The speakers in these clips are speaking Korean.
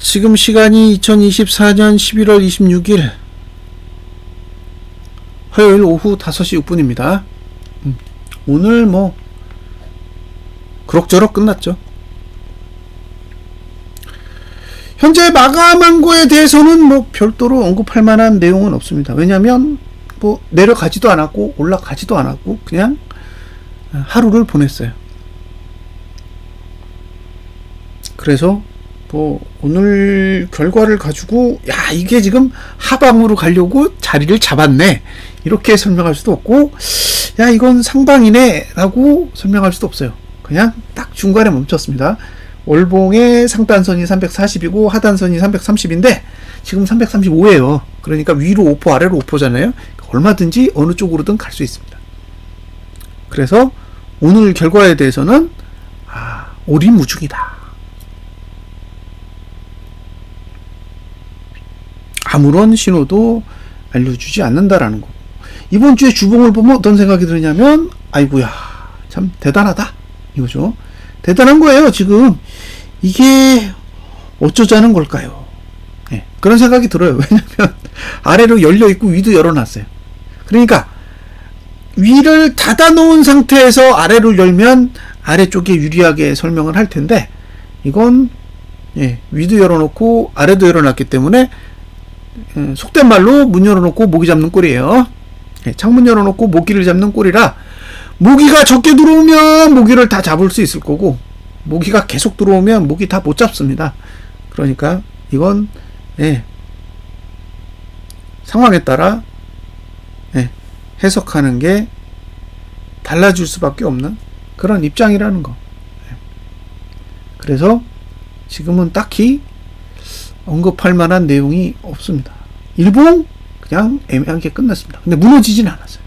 지금 시간이 2024년 11월 26일 화요일 오후 5시 6분입니다. 오늘 뭐 그럭저럭 끝났죠. 현재 마감한 거에 대해서는 뭐 별도로 언급할 만한 내용은 없습니다. 왜냐면 뭐 내려가지도 않았고 올라가지도 않았고 그냥 하루를 보냈어요. 그래서 뭐 오늘 결과를 가지고 야 이게 지금 하방으로 가려고 자리를 잡았네 이렇게 설명할 수도 없고 야 이건 상방이네 라고 설명할 수도 없어요. 그냥 딱 중간에 멈췄습니다. 월봉의 상단선이 340이고 하단선이 330인데 지금 335예요. 그러니까 위로 5% 아래로 5%잖아요. 얼마든지 어느 쪽으로든 갈 수 있습니다. 그래서 오늘 결과에 대해서는 오리무중이다. 아무런 신호도 알려주지 않는다라는 거. 이번 주에 주봉을 보면 어떤 생각이 드냐면 아이고야 참 대단하다 이거죠. 대단한 거예요. 지금 이게 어쩌자는 걸까요? 네, 그런 생각이 들어요. 왜냐면 아래로 열려 있고 위도 열어놨어요. 그러니까 위를 닫아 놓은 상태에서 아래로 열면 아래쪽에 유리하게 설명을 할 텐데 이건 위도 열어놓고 아래도 열어놨기 때문에 속된 말로 문 열어놓고 모기 잡는 꼴이에요. 창문 열어놓고 모기를 잡는 꼴이라 모기가 적게 들어오면 모기를 다 잡을 수 있을 거고 모기가 계속 들어오면 모기 다 못 잡습니다. 그러니까 이건 상황에 따라 해석하는 게 달라질 수밖에 없는 그런 입장이라는 거. 그래서 지금은 딱히 언급할 만한 내용이 없습니다. 일봉 그냥 애매하게 끝났습니다. 근데 무너지진 않았어요.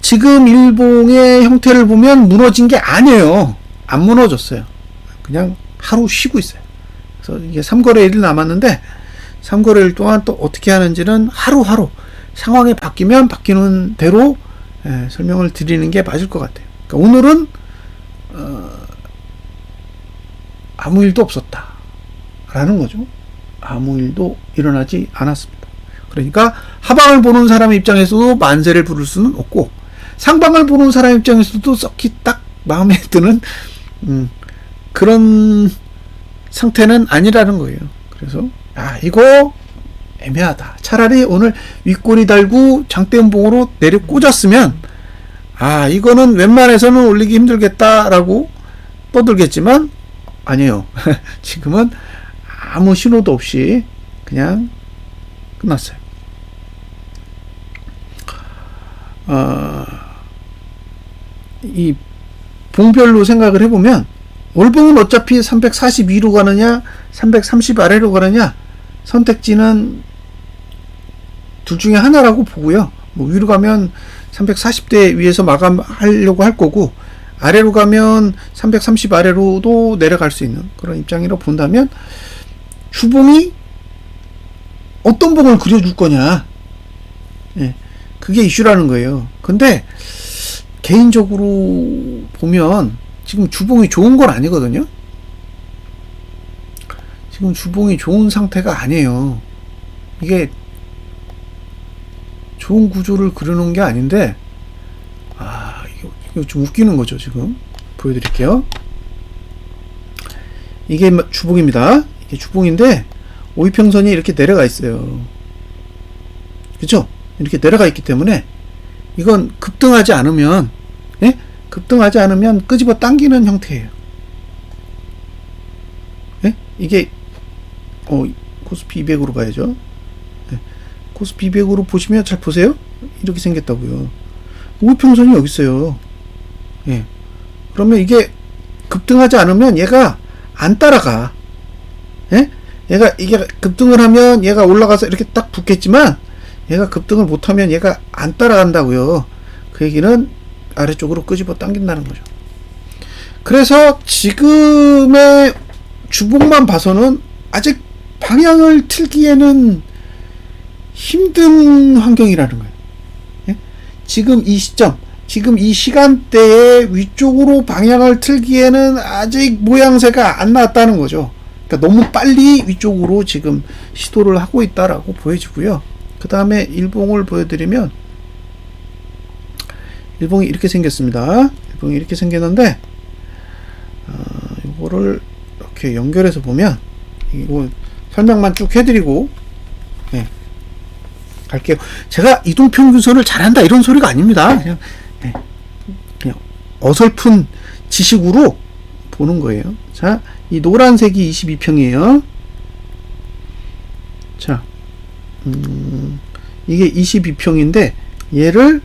지금 일봉의 형태를 보면 무너진 게 아니에요. 안 무너졌어요. 그냥 하루 쉬고 있어요. 그래서 이게 3거래일 남았는데 3거래일 동안 또 어떻게 하는지는 하루하루 상황이 바뀌면 바뀌는 대로 설명을 드리는 게 맞을 것 같아요. 그러니까 오늘은 아무 일도 없었다 라는 거죠. 아무 일도 일어나지 않았습니다. 그러니까 하방을 보는 사람 입장에서도 만세를 부를 수는 없고 상방을 보는 사람 입장에서도 썩히 딱 마음에 드는 그런 상태는 아니라는 거예요. 그래서 이거 애매하다. 차라리 오늘 윗꼬리 달고 장대음봉으로 내려 꽂았으면 이거는 웬만해서는 올리기 힘들겠다라고 떠들겠지만 아니에요. 지금은 아무 신호도 없이 그냥 끝났어요. 이 봉별로 생각을 해보면 월봉은 어차피 342로 가느냐 330 아래로 가느냐 선택지는 둘 중에 하나라고 보고요. 뭐 위로 가면 340대 위에서 마감하려고 할 거고 아래로 가면 330 아래로도 내려갈 수 있는 그런 입장이라고 본다면 주봉이 어떤 봉을 그려줄 거냐 그게 이슈라는 거예요. 근데 개인적으로 보면 지금 주봉이 좋은 건 아니거든요. 지금 주봉이 좋은 상태가 아니에요. 이게 좋은 구조를 그려놓은 게 아닌데 이거 좀 웃기는 거죠. 지금 보여드릴게요. 이게 주봉입니다. 이게 주봉인데 오이평선이 이렇게 내려가 있어요. 그쵸? 이렇게 내려가 있기 때문에 이건 급등하지 않으면 급등하지 않으면 끄집어 당기는 형태예요. 이게 코스피 200으로 가야죠. 코스피 200으로 보시면 잘 보세요. 이렇게 생겼다고요. 오이평선이 여기 있어요. 그러면 이게 급등하지 않으면 얘가 안 따라가. 이게 급등을 하면 얘가 올라가서 이렇게 딱 붙겠지만 얘가 급등을 못하면 얘가 안 따라간다고요. 그 얘기는 아래쪽으로 끄집어 당긴다는 거죠. 그래서 지금의 주봉만 봐서는 아직 방향을 틀기에는 힘든 환경이라는 거예요. 지금 이 시점, 지금 이 시간대에 위쪽으로 방향을 틀기에는 아직 모양새가 안 나왔다는 거죠. 그러니까 너무 빨리 위쪽으로 지금 시도를 하고 있다라고 보여지고요. 그 다음에 일봉을 보여드리면, 일봉이 이렇게 생겼습니다. 일봉이 이렇게 생겼는데, 이거를 이렇게 연결해서 보면, 이거 설명만 쭉 해드리고, 네, 갈게요. 제가 이동평균선을 잘한다 이런 소리가 아닙니다. 그냥, 네, 그냥 어설픈 지식으로 보는 거예요. 자, 이 노란색이 22평이에요. 자, 이게 22평인데 얘를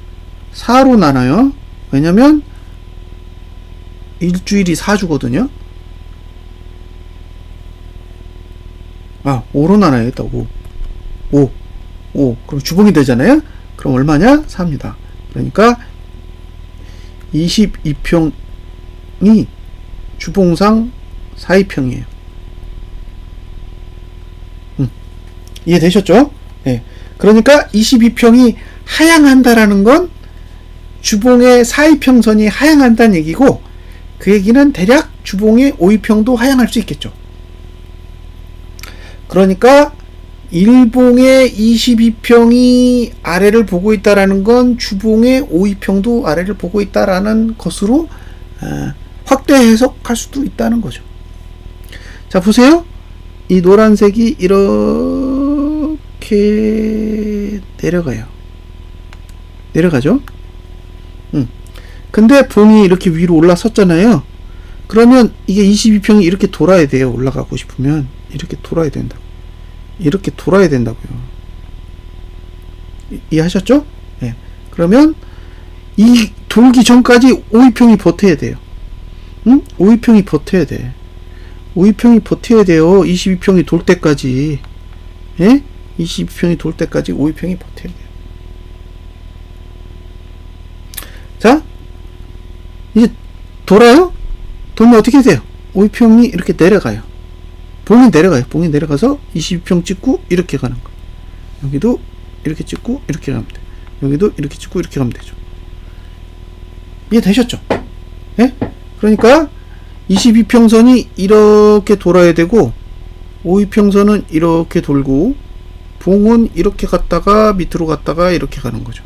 4로 나눠요. 왜냐면 일주일이 4주거든요. 5로 나눠야겠다. 5. 그럼 주봉이 되잖아요. 그럼 얼마냐? 4입니다. 그러니까 22평이 주봉상 42평이에요. 이해되셨죠? 네. 그러니까 22평이 하향한다라는 건 주봉의 42평선이 하향한다는 얘기고, 그 얘기는 대략 주봉의 52평도 하향할 수 있겠죠. 그러니까 일봉의 22평이 아래를 보고 있다라는 건 주봉의 52평도 아래를 보고 있다라는 것으로 확대 해석할 수도 있다는 거죠. 자, 보세요. 이 노란색이 이렇게 내려가죠. 근데 봉이 이렇게 위로 올라섰잖아요. 그러면 이게 22평이 이렇게 돌아야 돼요. 올라가고 싶으면 이렇게 돌아야 된다고. 이렇게 돌아야 된다고요. 이해하셨죠? 네. 그러면 이 돌기 전까지 52평이 버텨야 돼요. 52평이 버텨야 돼. 52평이 버텨야 돼요. 22평이 돌 때까지. 예? 22평이 돌 때까지 52평이 버텨야 돼요. 자, 이제 돌아요? 돌면 어떻게 돼요? 52평이 이렇게 내려가요. 봉이 내려가서 22평 찍고 이렇게 가는 거. 여기도 이렇게 찍고 이렇게 가면 돼. 여기도 이렇게 찍고 이렇게 가면 되죠. 이해되셨죠? 예? 그러니까 22평선이 이렇게 돌아야 되고 52평선은 이렇게 돌고 봉은 이렇게 갔다가 밑으로 갔다가 이렇게 가는 거죠.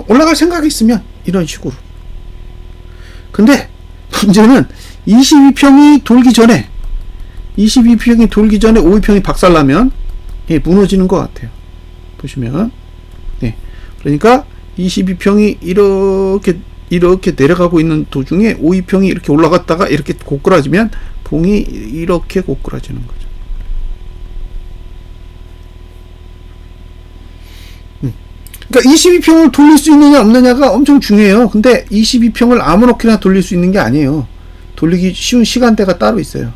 올라갈 생각이 있으면 이런 식으로. 근데 문제는 22평이 돌기 전에 52평이 박살나면 무너지는 것 같아요. 보시면 그러니까 22평이 이렇게 내려가고 있는 도중에 52평이 이렇게 올라갔다가 이렇게 고꾸라지면 봉이 이렇게 고꾸라지는 거죠. 그러니까 22평을 돌릴 수 있느냐 없느냐가 엄청 중요해요. 근데 22평을 아무렇게나 돌릴 수 있는 게 아니에요. 돌리기 쉬운 시간대가 따로 있어요.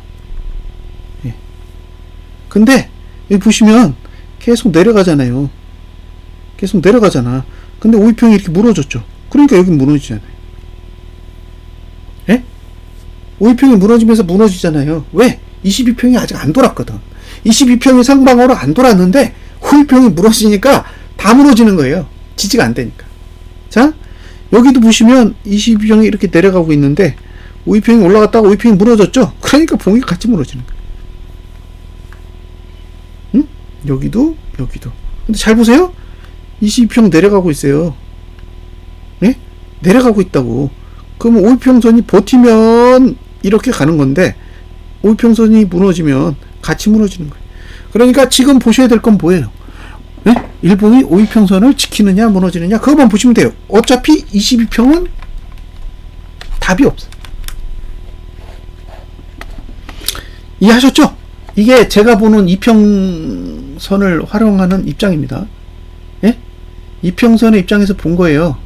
근데 여기 보시면 계속 내려가잖아요. 계속 내려가잖아. 근데 52평이 이렇게 무너졌죠. 그러니까 여기 무너지잖아요. 예? 52평이 무너지면서 무너지잖아요. 왜? 22평이 아직 안 돌았거든. 22평이 상방으로 안 돌았는데 52평이 무너지니까 다 무너지는 거예요. 지지가 안 되니까. 자, 여기도 보시면 22평이 이렇게 내려가고 있는데 52평이 올라갔다가 52평이 무너졌죠. 그러니까 봉이 같이 무너지는 거예요. 응? 여기도. 근데 잘 보세요. 22평 내려가고 있어요. 네? 내려가고 있다고. 그러면 52평선이 버티면 이렇게 가는 건데 52평선이 무너지면 같이 무너지는 거예요. 그러니까 지금 보셔야 될 건 뭐예요? 네? 일본이 52평선을 지키느냐 무너지느냐 그것만 보시면 돼요. 어차피 22평은 답이 없어. 이해하셨죠? 이게 제가 보는 이평선을 활용하는 입장입니다. 예? 이평선의 입장에서 본 거예요.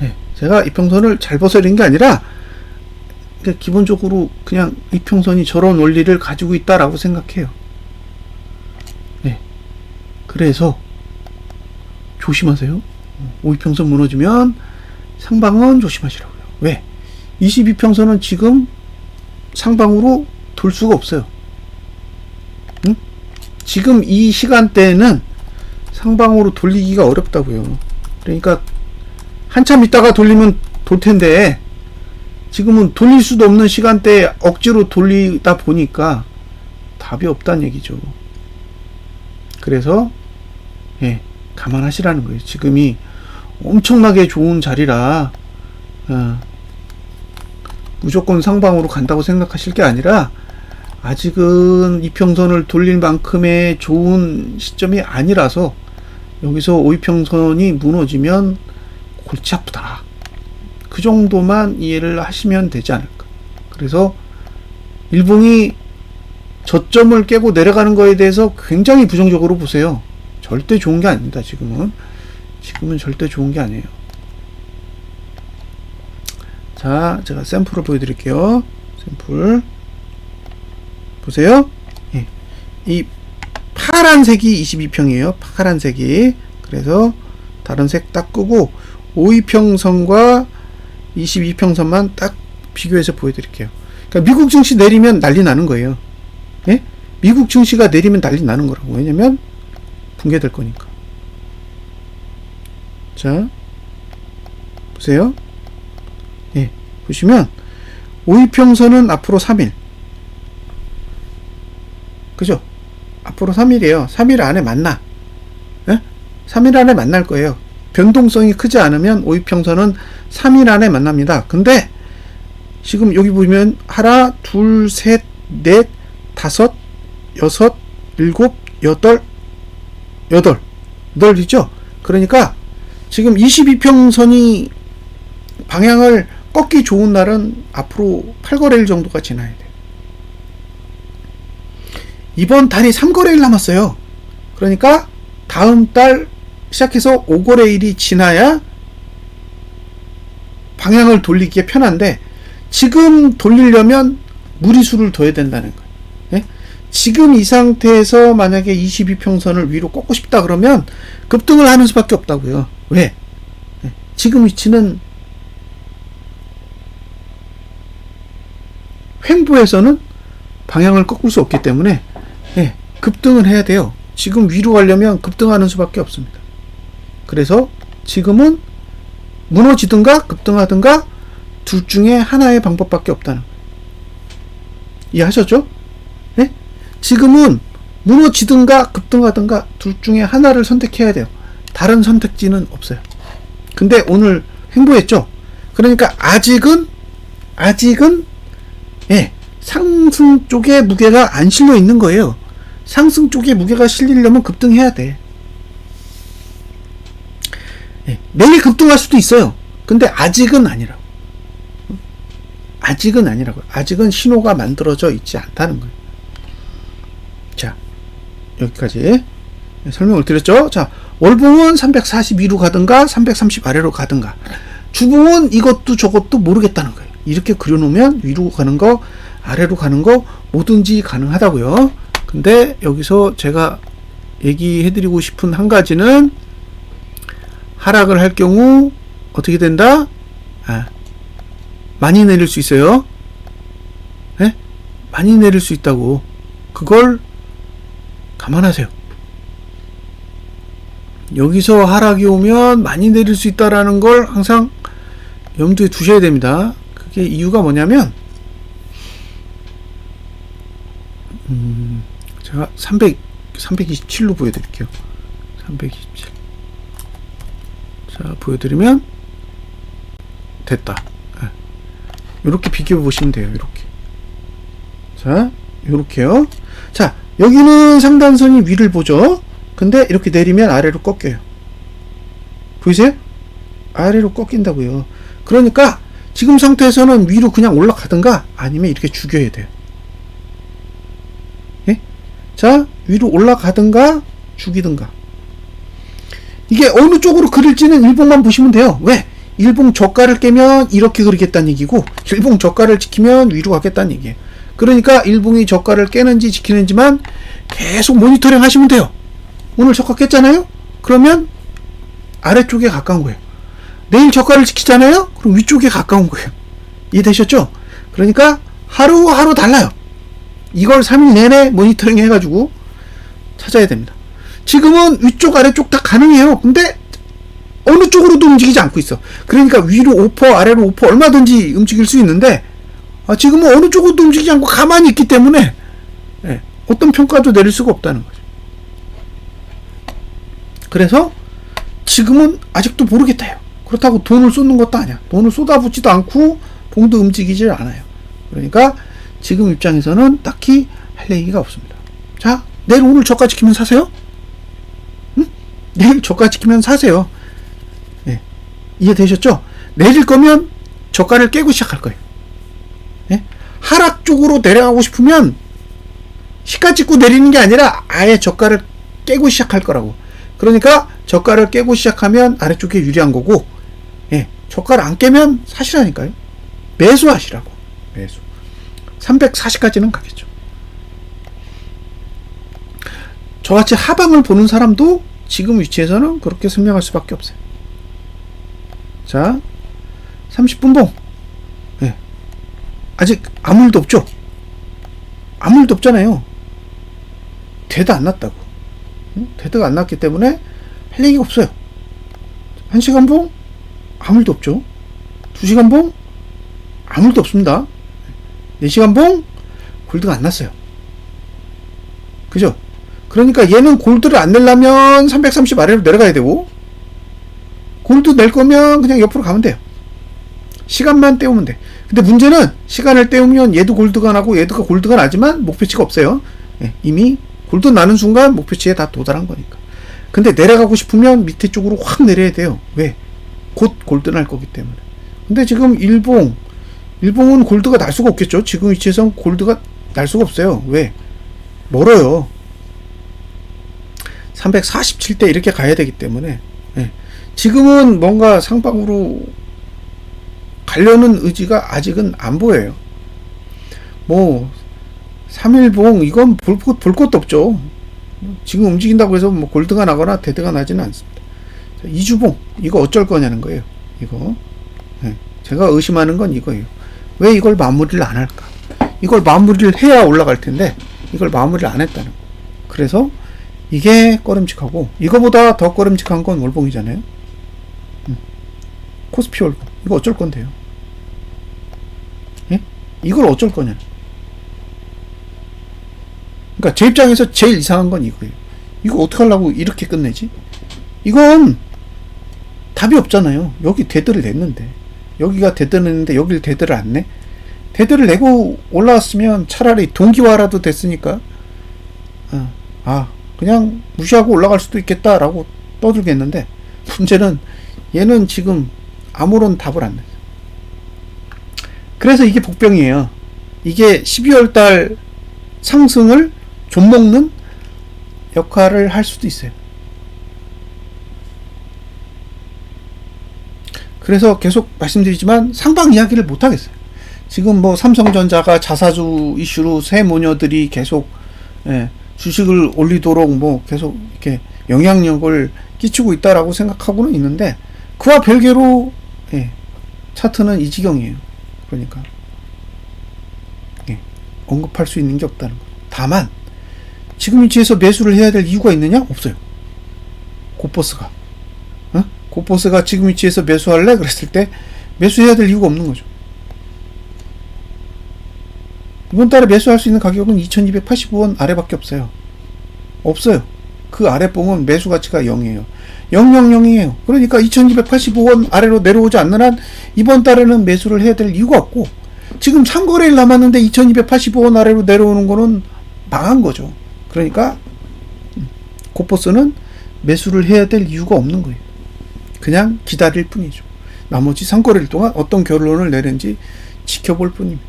예. 제가 이평선을 잘 벗어낸 게 아니라 그러니까 기본적으로 그냥 이평선이 저런 원리를 가지고 있다라고 생각해요. 예. 그래서 조심하세요. 52평선 무너지면 상방은 조심하시라고요. 왜? 22평선은 지금 상방으로 돌 수가 없어요. 응? 지금 이 시간대에는 상방으로 돌리기가 어렵다고요. 그러니까 한참 있다가 돌리면 돌 텐데 지금은 돌릴 수도 없는 시간대에 억지로 돌리다 보니까 답이 없다는 얘기죠. 그래서 감안하시라는 거예요. 지금이 엄청나게 좋은 자리라 무조건 상방으로 간다고 생각하실 게 아니라 아직은 이평선을 돌릴 만큼의 좋은 시점이 아니라서 여기서 5이평선이 무너지면 골치 아프다. 그 정도만 이해를 하시면 되지 않을까. 그래서 일봉이 저점을 깨고 내려가는 거에 대해서 굉장히 부정적으로 보세요. 절대 좋은 게 아닙니다. 지금은 절대 좋은 게 아니에요. 자, 제가 샘플을 보여드릴게요. 샘플 보세요. 이 파란색이 22평이에요. 파란색이. 그래서 다른 색 딱 끄고 5이평선과 22평선만 딱 비교해서 보여드릴게요. 그러니까 미국 증시 내리면 난리 나는 거예요. 미국 증시가 내리면 난리 나는 거라고. 왜냐면 붕괴될 거니까. 자, 보세요. 보시면 5이평선은 앞으로 3일. 그죠? 앞으로 3일이에요. 3일 안에 만나. 3일 안에 만날 거예요. 변동성이 크지 않으면 5이평선은 3일 안에 만납니다. 근데 지금 여기 보면 하나, 둘, 셋, 넷, 다섯, 여섯, 일곱, 여덟이죠. 그러니까 지금 22평선이 방향을 꺾기 좋은 날은 앞으로 8거래일 정도가 지나야 돼요. 이번 달이 3거래일 남았어요. 그러니까 다음 달 시작해서 5거래일이 지나야 방향을 돌리기에 편한데 지금 돌리려면 무리수를 둬야 된다는 거예요. 지금 이 상태에서 만약에 22평선을 위로 꺾고 싶다 그러면 급등을 하는 수밖에 없다고요. 왜? 지금 위치는 횡보에서는 방향을 꺾을 수 없기 때문에 급등을 해야 돼요. 지금 위로 가려면 급등하는 수밖에 없습니다. 그래서 지금은 무너지든가 급등하든가 둘 중에 하나의 방법밖에 없다는 거예요. 이해하셨죠? 지금은 무너지든가 급등하든가 둘 중에 하나를 선택해야 돼요. 다른 선택지는 없어요. 근데 오늘 횡보했죠? 그러니까 아직은 상승 쪽에 무게가 안 실려 있는 거예요. 상승 쪽에 무게가 실리려면 급등해야 돼. 내일 급등할 수도 있어요. 근데 아직은 아니라고. 아직은 신호가 만들어져 있지 않다는 거예요. 자, 여기까지 설명을 드렸죠. 자, 월봉은 342로 가든가 330 아래로 가든가, 주봉은 이것도 저것도 모르겠다는 거예요. 이렇게 그려놓으면 위로 가는 거 아래로 가는 거 뭐든지 가능하다고요. 근데 여기서 제가 얘기해드리고 싶은 한 가지는 하락을 할 경우 어떻게 된다? 많이 내릴 수 있어요. 많이 내릴 수 있다고. 그걸 감안하세요. 여기서 하락이 오면 많이 내릴 수 있다라는 걸 항상 염두에 두셔야 됩니다. 그게 이유가 뭐냐면 제가 327로 보여드릴게요. 327. 자, 보여드리면 됐다. 이렇게 비교해 보시면 돼요. 이렇게. 자, 요렇게요. 자, 여기는 상단선이 위를 보죠. 근데 이렇게 내리면 아래로 꺾여요. 보이세요? 아래로 꺾인다고요. 그러니까 지금 상태에서는 위로 그냥 올라가든가 아니면 이렇게 죽여야 돼요. 자, 위로 올라가든가 죽이든가. 이게 어느 쪽으로 그릴지는 일봉만 보시면 돼요. 왜? 일봉 저가를 깨면 이렇게 그리겠다는 얘기고, 일봉 저가를 지키면 위로 가겠다는 얘기예요. 그러니까 일봉이 저가를 깨는지 지키는지만 계속 모니터링 하시면 돼요. 오늘 저가 깼잖아요? 그러면 아래쪽에 가까운 거예요. 내일 저가를 지키잖아요? 그럼 위쪽에 가까운 거예요. 이해되셨죠? 그러니까 하루하루 달라요. 이걸 3일 내내 모니터링 해가지고 찾아야 됩니다. 지금은 위쪽 아래쪽 다 가능해요. 근데 어느 쪽으로도 움직이지 않고 있어. 그러니까 위로 5% 아래로 5% 얼마든지 움직일 수 있는데 지금은 어느 쪽으로도 움직이지 않고 가만히 있기 때문에 어떤 평가도 내릴 수가 없다는 거죠. 그래서 지금은 아직도 모르겠다요. 그렇다고 돈을 쏟는 것도 아니야. 돈을 쏟아붓지도 않고 봉도 움직이질 않아요. 그러니까 지금 입장에서는 딱히 할 얘기가 없습니다. 자, 내일 오늘 저가 지키면 사세요? 응? 내일 저가 지키면 사세요. 네. 이해되셨죠? 내릴 거면 저가를 깨고 시작할 거예요. 네? 하락 쪽으로 내려가고 싶으면 시가 찍고 내리는 게 아니라 아예 저가를 깨고 시작할 거라고. 그러니까 저가를 깨고 시작하면 아래쪽에 유리한 거고, 저가를 안 깨면 사시라니까요. 매수하시라고. 매수. 340까지는 가겠죠. 저같이 하방을 보는 사람도 지금 위치에서는 그렇게 설명할 수밖에 없어요. 자, 30분봉. 아직 아무 일도 없죠? 아무 일도 없잖아요. 대도 안 났다고. 대도가 안 났기 때문에 할 얘기가 없어요. 1시간 봉? 아무 일도 없죠. 2시간 봉? 아무 일도 없습니다. 4시간 봉? 골드가 안 났어요. 그죠? 그러니까 얘는 골드를 안 내려면 330 아래로 내려가야 되고, 골드 낼 거면 그냥 옆으로 가면 돼요. 시간만 때우면 돼. 근데 문제는 시간을 때우면 얘도 골드가 나고 얘도 골드가 나지만 목표치가 없어요. 이미 골드 나는 순간 목표치에 다 도달한 거니까. 근데 내려가고 싶으면 밑에 쪽으로 확 내려야 돼요. 왜? 곧 골드 날 거기 때문에. 근데 지금 일봉은 골드가 날 수가 없겠죠. 지금 위치에선 골드가 날 수가 없어요. 왜? 멀어요. 347대 이렇게 가야 되기 때문에. 지금은 뭔가 상방으로 가려는 의지가 아직은 안 보여요. 뭐 3일봉 이건 볼 것도 없죠. 지금 움직인다고 해서 뭐 골드가 나거나 데드가 나지는 않습니다. 2주봉 이거 어쩔 거냐는 거예요. 이거 제가 의심하는 건 이거예요. 왜 이걸 마무리를 안 할까? 이걸 마무리를 해야 올라갈 텐데 이걸 마무리를 안 했다는 거. 그래서 이게 꺼름직하고, 이거보다 더 꺼름직한 건 월봉이잖아요. 코스피 월봉 이거 어쩔 건데요. 이걸 어쩔 거냐. 그러니까 제 입장에서 제일 이상한 건 이거예요. 이거 어떻게 하려고 이렇게 끝내지? 이건 답이 없잖아요. 여기 데드를 냈는데, 여기가 데드를 냈는데 여기를 데드를 안 내? 데드를 내고 올라왔으면 차라리 동기화라도 됐으니까 그냥 무시하고 올라갈 수도 있겠다라고 떠들겠는데, 문제는 얘는 지금 아무런 답을 안 내요. 그래서 이게 복병이에요. 이게 12월달 상승을 좀먹는 역할을 할 수도 있어요. 그래서 계속 말씀드리지만 상방 이야기를 못 하겠어요. 지금 뭐 삼성전자가 자사주 이슈로 새 모녀들이 계속 주식을 올리도록 뭐 계속 이렇게 영향력을 끼치고 있다라고 생각하고는 있는데, 그와 별개로 차트는 이 지경이에요. 그러니까 언급할 수 있는 게 없다는 거죠. 다만 지금 위치에서 매수를 해야 될 이유가 있느냐? 없어요. 고버스가 고버스가 지금 위치에서 매수할래? 그랬을 때 매수해야 될 이유가 없는 거죠. 이번 달에 매수할 수 있는 가격은 2285원 아래밖에 없어요. 그 아래 봉은 매수 가치가 0이에요. 000이에요. 그러니까 2285원 아래로 내려오지 않는 한 이번 달에는 매수를 해야 될 이유가 없고, 지금 3거래일 남았는데 2285원 아래로 내려오는 거는 망한 거죠. 그러니까 고버스는 매수를 해야 될 이유가 없는 거예요. 그냥 기다릴 뿐이죠. 나머지 3거래일 동안 어떤 결론을 내는지 지켜볼 뿐입니다.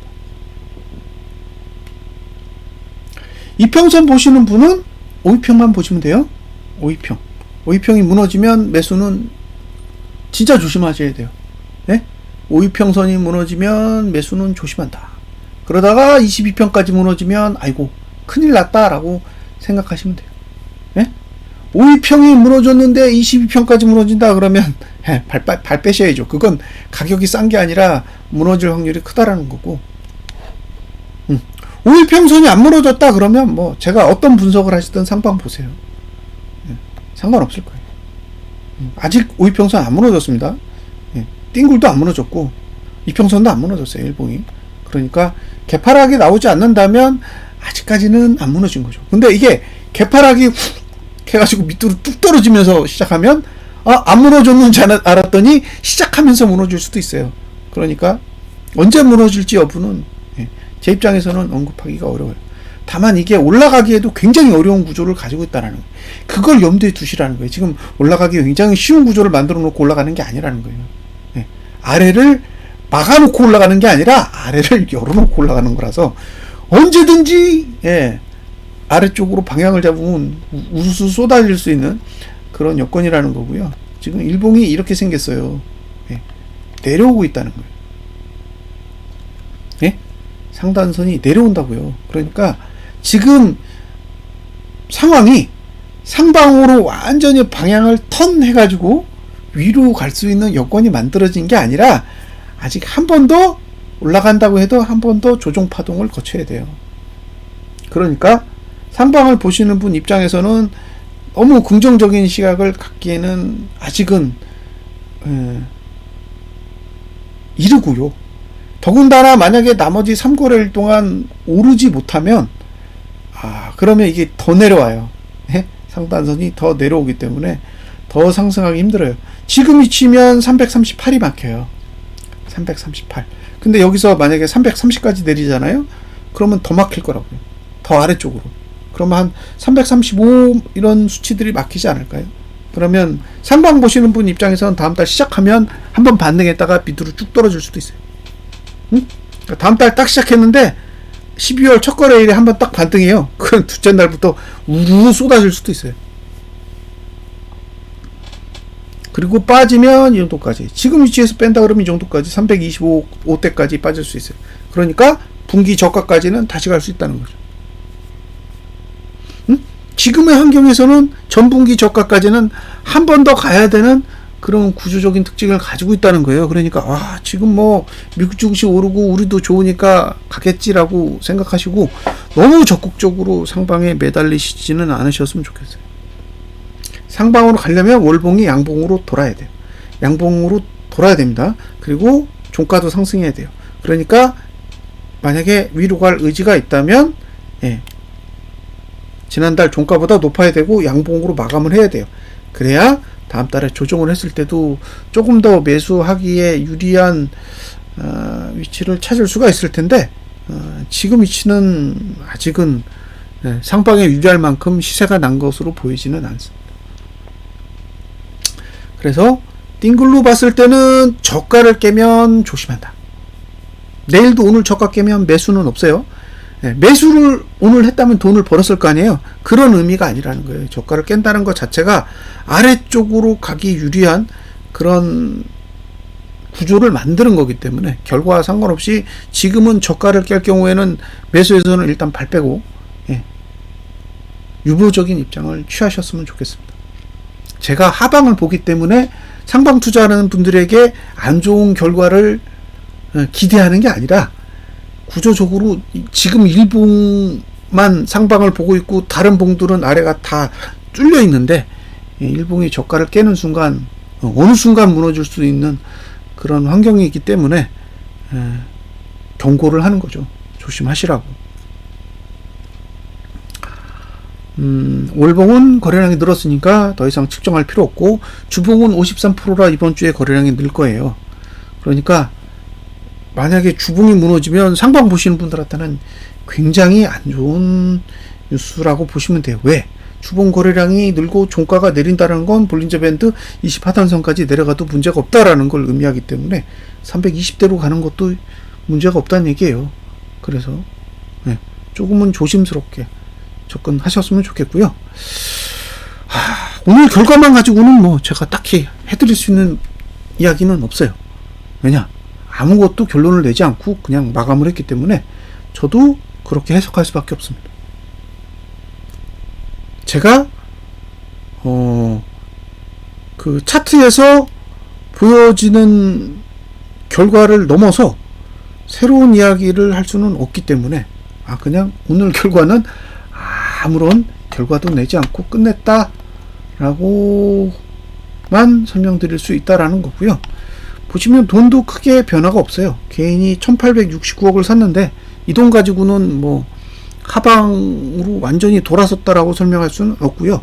이평선 보시는 분은 5위평만 보시면 돼요. 5위평. 5위평이 무너지면 매수는 진짜 조심하셔야 돼요. 5위평선이 무너지면 매수는 조심한다. 그러다가 22평까지 무너지면 아이고 큰일 났다라고 생각하시면 돼요. 5위평이 무너졌는데 22평까지 무너진다 그러면 발 빼셔야죠. 그건 가격이 싼 게 아니라 무너질 확률이 크다라는 거고, 5위평선이 안 무너졌다 그러면 뭐 제가 어떤 분석을 하시든 상방 보세요. 상관없을 거예요. 아직 오이평선 안 무너졌습니다. 예, 띵굴도 안 무너졌고 이평선도 안 무너졌어요. 일봉이. 그러니까 개파락이 나오지 않는다면 아직까지는 안 무너진 거죠. 근데 이게 개파락이 훅 해가지고 밑으로 뚝 떨어지면서 시작하면 안 무너졌는지 알았더니 시작하면서 무너질 수도 있어요. 그러니까 언제 무너질지 여부는 제 입장에서는 언급하기가 어려워요. 다만 이게 올라가기에도 굉장히 어려운 구조를 가지고 있다는 거예요. 그걸 염두에 두시라는 거예요. 지금 올라가기 굉장히 쉬운 구조를 만들어 놓고 올라가는 게 아니라는 거예요. 아래를 막아놓고 올라가는 게 아니라 아래를 열어놓고 올라가는 거라서 언제든지 아래쪽으로 방향을 잡으면 우수 쏟아질 수 있는 그런 여건이라는 거고요. 지금 일봉이 이렇게 생겼어요. 내려오고 있다는 거예요. 상단선이 내려온다고요. 그러니까 지금 상황이 상방으로 완전히 방향을 턴해가지고 위로 갈 수 있는 여건이 만들어진 게 아니라 아직 한 번 더 올라간다고 해도 한 번 더 조정 파동을 거쳐야 돼요. 그러니까 상방을 보시는 분 입장에서는 너무 긍정적인 시각을 갖기에는 아직은 이르고요. 더군다나 만약에 나머지 3거래일 동안 오르지 못하면 그러면 이게 더 내려와요. 상단선이 더 내려오기 때문에 더 상승하기 힘들어요. 지금 위치면 338이 막혀요. 338. 근데 여기서 만약에 330까지 내리잖아요. 그러면 더 막힐 거라고요. 더 아래쪽으로. 그러면 한 335 이런 수치들이 막히지 않을까요? 그러면 상방 보시는 분 입장에서는 다음 달 시작하면 한번 반등했다가 밑으로 쭉 떨어질 수도 있어요. 그러니까 다음 달 딱 시작했는데 12월 첫 거래일에 한번 딱 반등해요. 그럼 둘째 날부터 우르르 쏟아질 수도 있어요. 그리고 빠지면 이 정도까지. 지금 위치에서 뺀다 그러면 이 정도까지 325대까지 빠질 수 있어요. 그러니까 분기 저가까지는 다시 갈 수 있다는 거죠. 지금의 환경에서는 전분기 저가까지는 한 번 더 가야 되는 그런 구조적인 특징을 가지고 있다는 거예요. 그러니까 지금 뭐 미국 증시 오르고 우리도 좋으니까 가겠지라고 생각하시고 너무 적극적으로 상방에 매달리시지는 않으셨으면 좋겠어요. 상방으로 가려면 월봉이 양봉으로 돌아야 돼요. 양봉으로 돌아야 됩니다. 그리고 종가도 상승해야 돼요. 그러니까 만약에 위로 갈 의지가 있다면 지난달 종가보다 높아야 되고 양봉으로 마감을 해야 돼요. 그래야 다음 달에 조정을 했을 때도 조금 더 매수하기에 유리한 위치를 찾을 수가 있을 텐데 지금 위치는 아직은 상방에 유리할 만큼 시세가 난 것으로 보이지는 않습니다. 그래서 띵글로 봤을 때는 저가를 깨면 조심한다. 내일도 오늘 저가 깨면 매수는 없어요. 매수를 오늘 했다면 돈을 벌었을 거 아니에요. 그런 의미가 아니라는 거예요. 저가를 깬다는 것 자체가 아래쪽으로 가기 유리한 그런 구조를 만드는 거기 때문에 결과와 상관없이 지금은 저가를 깰 경우에는 매수에서는 일단 발 빼고 유보적인 입장을 취하셨으면 좋겠습니다. 제가 하방을 보기 때문에 상방 투자하는 분들에게 안 좋은 결과를 기대하는 게 아니라 구조적으로 지금 일봉만 상방을 보고 있고 다른 봉들은 아래가 다 뚫려 있는데 일봉이 저가를 깨는 순간 어느 순간 무너질 수 있는 그런 환경이 있기 때문에 경고를 하는 거죠. 조심하시라고. 월봉은 거래량이 늘었으니까 더 이상 측정할 필요 없고 주봉은 53%라 이번 주에 거래량이 늘 거예요. 그러니까 만약에 주봉이 무너지면 상방 보시는 분들한테는 굉장히 안 좋은 뉴스라고 보시면 돼요. 왜? 주봉 거래량이 늘고 종가가 내린다는 건 볼린저 밴드 20하단선까지 내려가도 문제가 없다라는 걸 의미하기 때문에 320대로 가는 것도 문제가 없다는 얘기예요. 그래서 조금은 조심스럽게 접근하셨으면 좋겠고요. 오늘 결과만 가지고는 뭐 제가 딱히 해드릴 수 있는 이야기는 없어요. 왜냐? 아무것도 결론을 내지 않고 그냥 마감을 했기 때문에 저도 그렇게 해석할 수밖에 없습니다. 제가 그 차트에서 보여지는 결과를 넘어서 새로운 이야기를 할 수는 없기 때문에 그냥 오늘 결과는 아무런 결과도 내지 않고 끝냈다 라고 정도만 설명드릴 수 있다라는 거고요. 보시면 돈도 크게 변화가 없어요. 개인이 1869억을 샀는데 이 돈 가지고는 뭐 하방으로 완전히 돌아섰다라고 설명할 수는 없고요.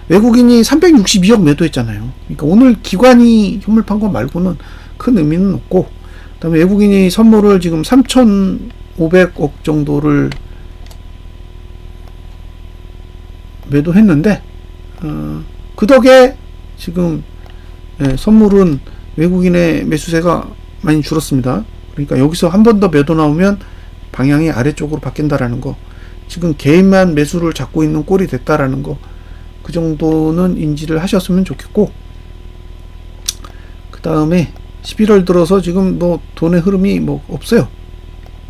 외국인이 362억 매도했잖아요. 그러니까 오늘 기관이 현물 판 거 말고는 큰 의미는 없고, 그 다음에 외국인이 선물을 지금 3,500억 정도를 매도했는데 그 덕에 지금 선물은 외국인의 매수세가 많이 줄었습니다. 그러니까 여기서 한 번 더 매도 나오면 방향이 아래쪽으로 바뀐다라는 거, 지금 개인만 매수를 잡고 있는 꼴이 됐다라는 거, 그 정도는 인지를 하셨으면 좋겠고, 그 다음에 11월 들어서 지금 뭐 돈의 흐름이 뭐 없어요.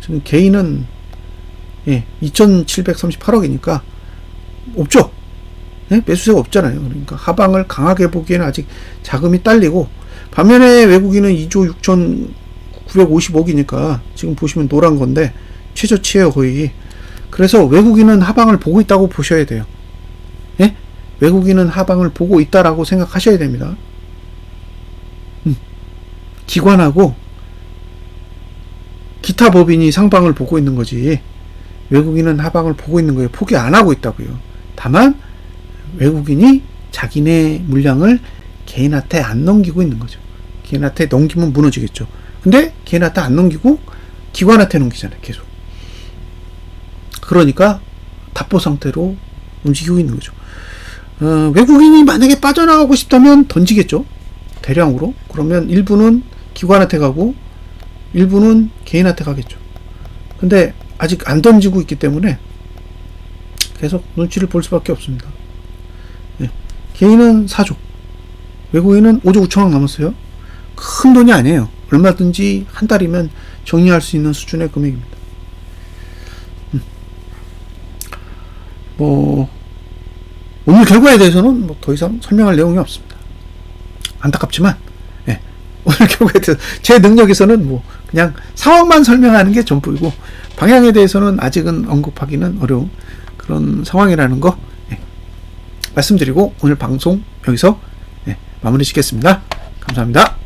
지금 개인은 2,738억이니까 없죠. 매수세가 없잖아요. 그러니까 하방을 강하게 보기에는 아직 자금이 딸리고, 반면에 외국인은 2조 6,950억이니까 지금 보시면 노란 건데 최저치예요 거의. 그래서 외국인은 하방을 보고 있다고 보셔야 돼요. 외국인은 하방을 보고 있다라고 생각하셔야 됩니다. 기관하고 기타 법인이 상방을 보고 있는 거지, 외국인은 하방을 보고 있는 거예요. 포기 안 하고 있다고요. 다만 외국인이 자기네 물량을 개인한테 안 넘기고 있는 거죠. 개인한테 넘기면 무너지겠죠. 근데 개인한테 안 넘기고 기관한테 넘기잖아요, 계속. 그러니까 답보 상태로 움직이고 있는 거죠. 외국인이 만약에 빠져나가고 싶다면 던지겠죠, 대량으로. 그러면 일부는 기관한테 가고 일부는 개인한테 가겠죠. 근데 아직 안 던지고 있기 때문에 계속 눈치를 볼 수밖에 없습니다. 개인은 4조, 외국인은 5조 9천억 남았어요. 큰 돈이 아니에요. 얼마든지 한 달이면 정리할 수 있는 수준의 금액입니다. 뭐 오늘 결과에 대해서는 뭐 더 이상 설명할 내용이 없습니다. 안타깝지만 오늘 결과에 대해서 제 능력에서는 뭐 그냥 상황만 설명하는 게 전부이고, 방향에 대해서는 아직은 언급하기는 어려운 그런 상황이라는 거 말씀드리고 오늘 방송 여기서 마무리 짓겠습니다. 감사합니다.